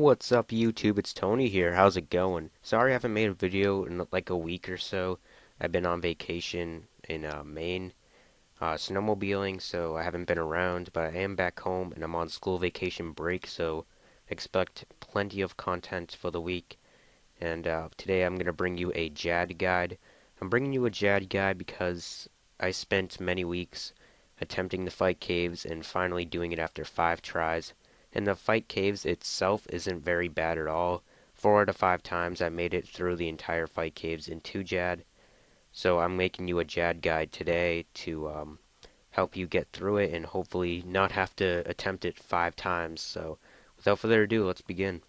What's up YouTube? It's Tony here. How's it going? Sorry I haven't made a video in like a week or so. I've been on vacation in Maine, snowmobiling, so I haven't been around, but I am back home and I'm on school vacation break, so expect plenty of content for the week. And today I'm going to bring you a Jad guide. I'm bringing you a Jad guide because I spent many weeks attempting to fight caves and finally doing it after 5 tries. And the fight caves itself isn't very bad at all. 4 out of 5 times I made it through the entire fight caves in 2 Jad. So I'm making you a Jad guide today to help you get through it and hopefully not have to attempt it 5 times. So without further ado, let's begin.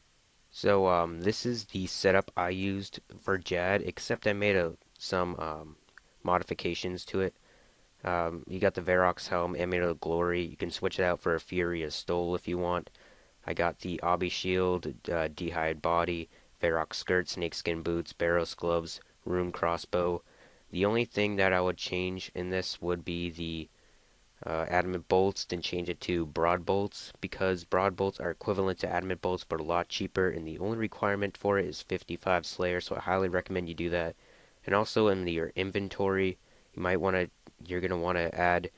So this is the setup I used for Jad, except I made some modifications to it. You got the Varrock's Helm, Amulet of Glory. You can switch it out for a Fury of Stole if you want. I got the Obby Shield, D'hide Body, Varrock Skirt, Snakeskin Boots, Barrows Gloves, Rune Crossbow. The only thing that I would change in this would be the adamant bolts, then change it to broad bolts because broad bolts are equivalent to adamant bolts but a lot cheaper, and the only requirement for it is 55 Slayer, so I highly recommend you do that. And also in your inventory, you're gonna want to add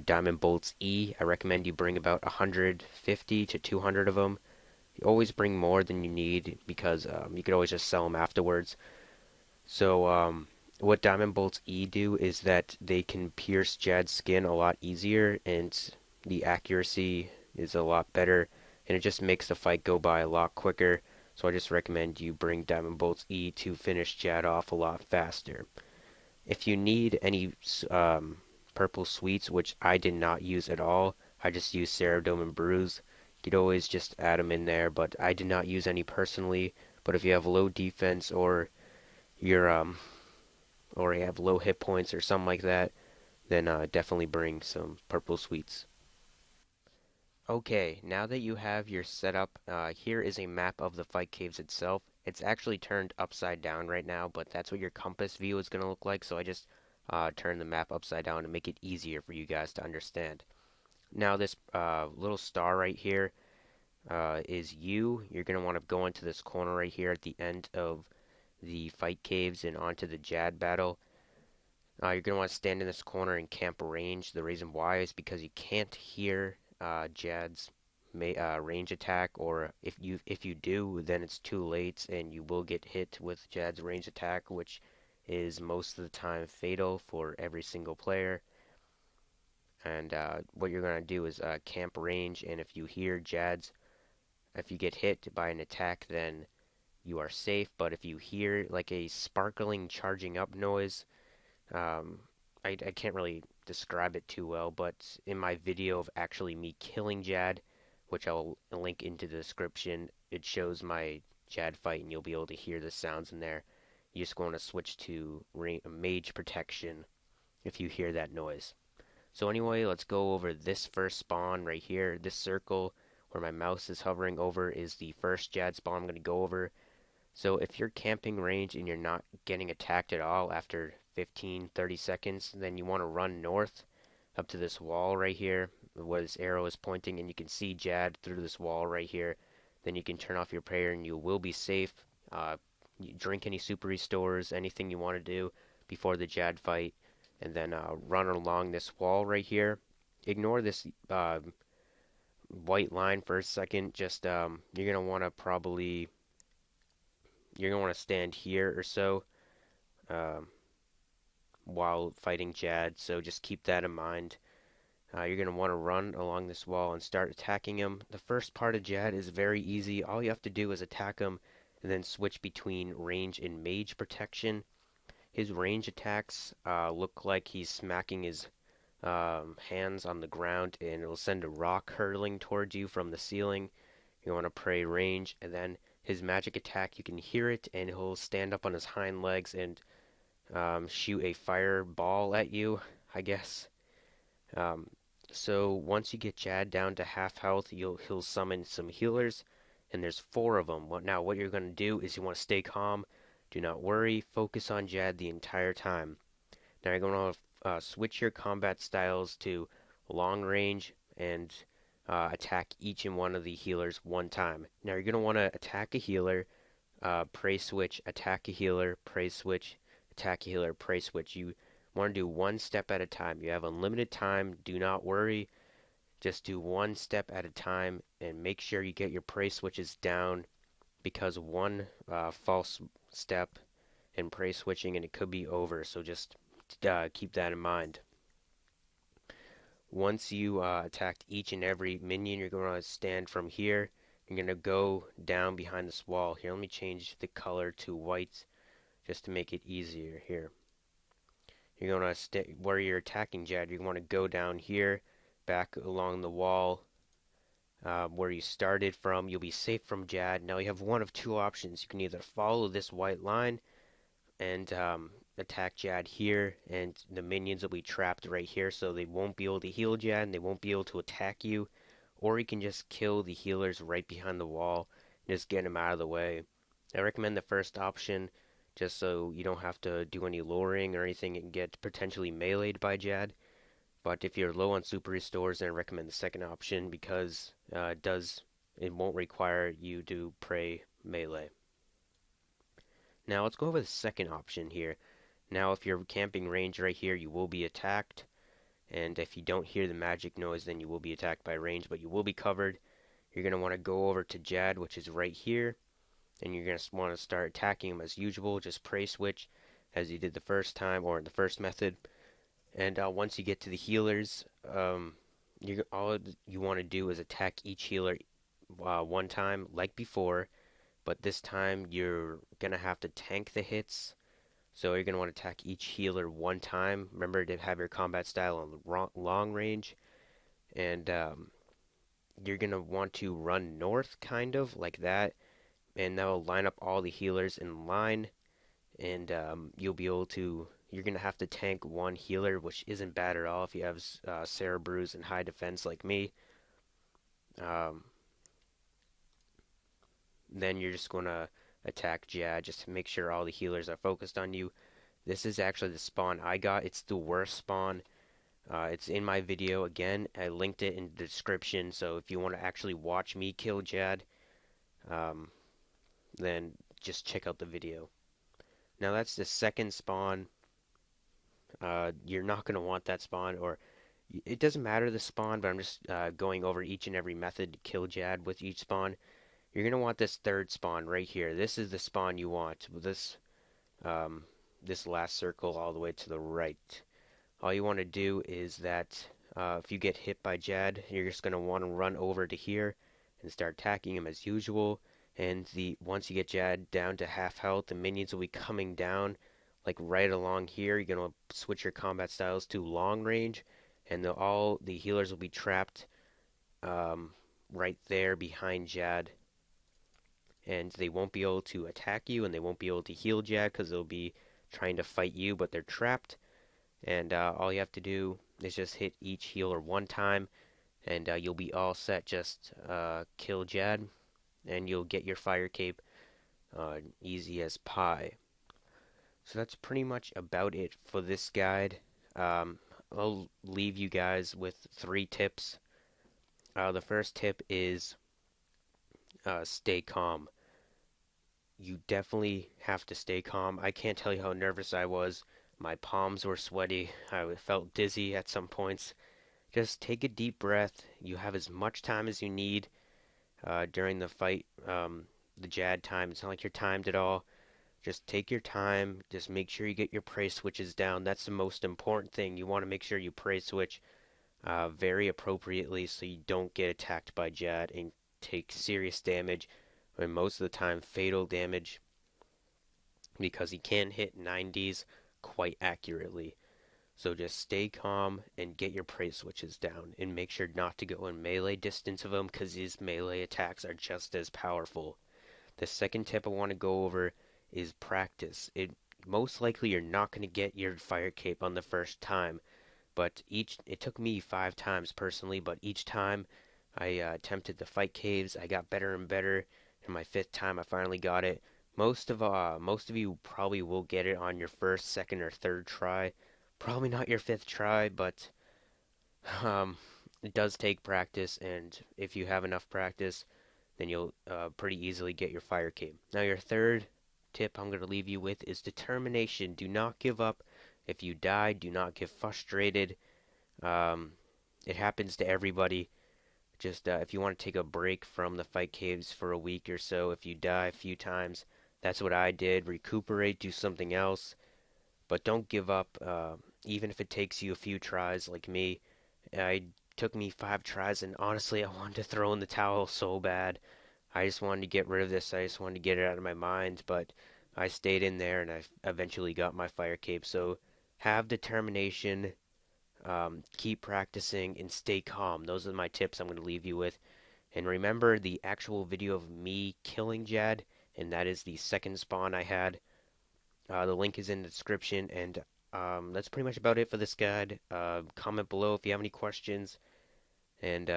diamond bolts E. I recommend you bring about 150 to 200 of them. You always bring more than you need because you could always just sell them afterwards. So what Diamond Bolts E do is that they can pierce Jad's skin a lot easier, and the accuracy is a lot better, and it just makes the fight go by a lot quicker. So I just recommend you bring Diamond Bolts E to finish Jad off a lot faster. If you need any purple sweets, which I did not use at all, I just used Ceradome and Bruise. You could always just add them in there, but I did not use any personally. But if you have low defense you're or you have low hit points or something like that, then definitely bring some purple sweets. Okay, now that you have your setup, here is a map of the fight caves itself. It's actually turned upside down right now, but that's what your compass view is going to look like, so I just turned the map upside down to make it easier for you guys to understand. Now this little star right here is you. You're going to want to go into this corner right here at the end of the fight caves and onto the Jad battle. You're going to want to stand in this corner and camp range. The reason why is because you can't hear Jad's range attack, or if you do, then it's too late and you will get hit with Jad's range attack, which is most of the time fatal for every single player. And what you're going to do is camp range, and if you get hit by an attack, then you are safe. But if you hear like a sparkling charging up noise, um, I can't really describe it too well, but in my video of actually me killing Jad, which I'll link into the description, it shows my Jad fight, and you'll be able to hear the sounds in there. You just want to switch to Mage Protection if you hear that noise. So anyway, let's go over this first spawn right here. This circle where my mouse is hovering over is the first Jad spawn I'm going to go over. So if you're camping range and you're not getting attacked at all after 15-30 seconds, then you want to run north up to this wall right here where this arrow is pointing, and you can see Jad through this wall right here. Then you can turn off your prayer and you will be safe. You drink any super restores, anything you want to do before the Jad fight, and then run along this wall right here. Ignore this white line for a second. Just you're gonna want to stand here or so um, while fighting Jad, so just keep that in mind. You're going to want to run along this wall and start attacking him. The first part of Jad is very easy. All you have to do is attack him and then switch between range and mage protection. His range attacks look like he's smacking his hands on the ground, and it'll send a rock hurtling towards you from the ceiling. You want to pray range, and then his magic attack, you can hear it, and he'll stand up on his hind legs and shoot a fireball at you, I guess. Um, so once you get Jad down to half health, he'll summon some healers, and there's 4 of them. Now what you're going to do is you want to stay calm, do not worry, focus on Jad the entire time. Now you're going to switch your combat styles to long range and attack each and one of the healers one time. Now you're going to want to attack a healer, pray switch, attack a healer, pray switch, attack a healer, pray switch. You want to do one step at a time. You have unlimited time. Do not worry. Just do one step at a time and make sure you get your pray switches down because one false step in pray switching and it could be over. So just keep that in mind. Once you attacked each and every minion, you're going to stand from here. You're going to go down behind this wall. Here, let me change the color to white just to make it easier here. You're going to stay where you're attacking Jad. You want to go down here, back along the wall where you started from. You'll be safe from Jad. Now you have one of two options. You can either follow this white line and attack Jad here, and the minions will be trapped right here, so they won't be able to heal Jad, and they won't be able to attack you. Or you can just kill the healers right behind the wall, and just get them out of the way. I recommend the first option, just so you don't have to do any luring or anything and get potentially meleeed by Jad. But if you're low on super restores, then I recommend the second option because it won't require you to pray melee. Now let's go over the second option here. Now if you're camping range right here, you will be attacked. And if you don't hear the magic noise, then you will be attacked by range, but you will be covered. You're going to want to go over to Jad, which is right here. And you're going to want to start attacking him as usual. Just pray switch as you did the first time or in the first method. And once you get to the healers, all you want to do is attack each healer one time like before. But this time you're going to have to tank the hits. So you're going to want to attack each healer one time. Remember to have your combat style on long range. And you're going to want to run north kind of like that. And that will line up all the healers in line. And you'll be able to... You're going to have to tank one healer, which isn't bad at all if you have Sarah Bruise and high defense like me. Then you're just going to attack Jad just to make sure all the healers are focused on you. This is actually the spawn I got. It's the worst spawn. It's in my video again. I linked it in the description, so if you want to actually watch me kill Jad, then just check out the video. Now that's the second spawn. You're not going to want that spawn, or it doesn't matter the spawn, but I'm just going over each and every method to kill Jad with each spawn. You're going to want this third spawn right here. This is the spawn you want. This last circle all the way to the right. All you want to do is that if you get hit by Jad, you're just going to want to run over to here and start attacking him as usual. And once you get Jad down to half health, the minions will be coming down like right along here. You're going to switch your combat styles to long range, and all the healers will be trapped right there behind Jad. And they won't be able to attack you, and they won't be able to heal Jad because they'll be trying to fight you, but they're trapped. And all you have to do is just hit each healer one time, and you'll be all set. Just kill Jad, and you'll get your fire cape easy as pie. So that's pretty much about it for this guide. I'll leave you guys with 3 tips. The first tip is stay calm. You definitely have to stay calm. I can't tell you how nervous I was. My palms were sweaty. I felt dizzy at some points. Just take a deep breath. You have as much time as you need during the fight. The Jad time. It's not like you're timed at all. Just take your time. Just make sure you get your prey switches down. That's the most important thing. You want to make sure you prey switch very appropriately so you don't get attacked by Jad and take serious damage, and most of the time fatal damage, because he can hit 90s quite accurately. So just stay calm and get your prey switches down, and make sure not to go in melee distance of him because his melee attacks are just as powerful. The second tip I want to go over is practice. Most likely you're not going to get your fire cape on the first time, but it took me 5 times personally, but each time I attempted the fight caves, I got better and better. And my 5th time, I finally got it. Most of you probably will get it on your first, second, or third try. Probably not your 5th try, but It does take practice, and if you have enough practice, then you'll pretty easily get your fire cape. Now, your third tip I'm going to leave you with is determination. Do not give up. If you die, do not get frustrated. Um, it happens to everybody. Just if you want to take a break from the fight caves for a week or so, if you die a few times, that's what I did. Recuperate, do something else, but don't give up. Even if it takes you a few tries, like me, it took me 5 tries, and honestly, I wanted to throw in the towel so bad. I just wanted to get rid of this. I just wanted to get it out of my mind, but I stayed in there and I eventually got my fire cape. So have determination, keep practicing, and stay calm. Those are my tips I'm going to leave you with. And remember the actual video of me killing Jad, and that is the second spawn I had. The link is in the description, and that's pretty much about it for this guide. Comment below if you have any questions, and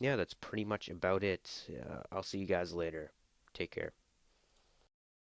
yeah, that's pretty much about it. I'll see you guys later. Take care.